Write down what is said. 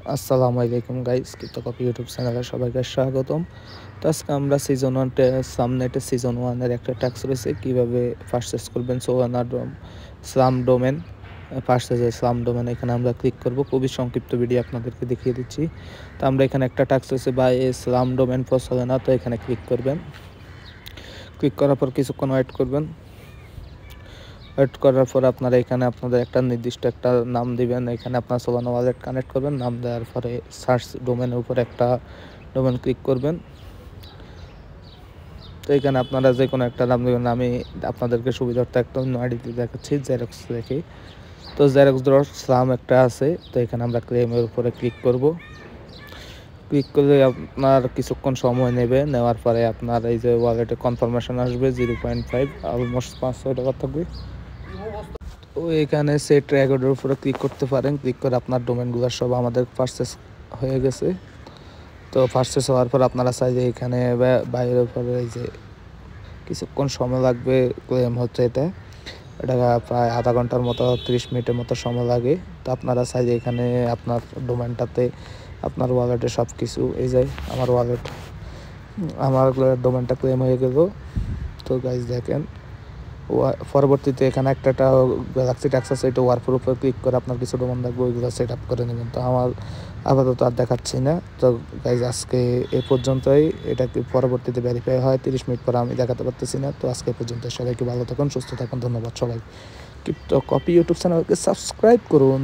আসসালামু আলাইকুম guys, কৃতকপি YouTube চ্যানেলে সবাইকে স্বাগতম। তো আজকে আমরা সিজন 1 সামনেটে সিজন 1 এর একটা ট্যাক্স রয়েছে কিভাবে পারচেজ করবেন। সোয়ানা slam domain purchase slam domain এখানে আমরা ক্লিক করব। খুবই সংক্ষিপ্ত ভিডিও আপনাদেরকে দেখিয়ে দিচ্ছি। তো আমরা এখানে একটা ট্যাক্স রয়েছে বাই স্লাম ডোমেন ফর সোয়ানা, তো এখানে ক্লিক করবেন। ক্লিক করার পর কিছুক্ষণ ওয়েট করবেন। ওয়েট করার পর আপনারা এখানে আপনাদের একটা নির্দিষ্ট একটা নাম দিবেন। এখানে আপনার সোলানা ওয়ালেট কানেক্ট করবেন। নাম দেওয়ার পরে সার্চ ডোমেনের উপর একটা ডোমেন ক্লিক করবেন। তো এখানে আপনারা যে কোনো একটা নাম দেবেন। আমি আপনাদেরকে সুবিধার্থে একটা অন্য আইডিতে দেখাচ্ছি, জেরক্স দেখে। তো জেরক্স ডট স্লাম একটা আছে, তো এখানে আমরা ক্লেমের উপরে ক্লিক করব। ক্লিক করলে আপনার কিছুক্ষণ সময় নেবে। নেওয়ার পরে আপনার এই যে ওয়ালেটে কনফার্মেশন আসবে 0.5, অলমোস্ট 500 টাকা থাকবে। তো এখানে সেট রেকর্ডের উপরে ক্লিক করতে পারেন। ক্লিক করে আপনার ডোমেনগুলো সব আমাদের পারচেস হয়ে গেছে। তো পারচেস হওয়ার পর আপনারা চাইলে এখানে বাইরের উপরে এই যে কিছুক্ষণ সময় লাগবে ক্লেম হচ্ছে। এটা প্রায় আধা ঘন্টার মতো 30 মিনিটের মতো সময় লাগে। তো আপনারা চাইলে এখানে আপনার ডোমেনটাতে আপনার ওয়ালেটে সব কিছু এই যায়। আমার ডোমেনটা ক্লেম হয়ে গেল। তো গাইজ দেখেন, পরবর্তীতে এখানে একটা গ্যালাক্সি ট্যাক্স আছে, এটা ওয়ারফোর উপর ক্লিক করে আপনার কিছু ডোমেন লাগবে, ওইগুলো সেট আপ করে নেবেন। তো আমার আপাতত আর দেখাচ্ছি না। তো গাইজ আজকে এ পর্যন্তই। এটা কি পরবর্তীতে ভেরিফাই হয় 30 মিনিট পর, আমি দেখাতে পারতেছি না। তো আজকে পর্যন্ত, সবাইকে ভালো থাকুন, সুস্থ থাকুন, ধন্যবাদ সবাই। কৃতকপি ইউটিউব চ্যানেলকে সাবস্ক্রাইব করুন।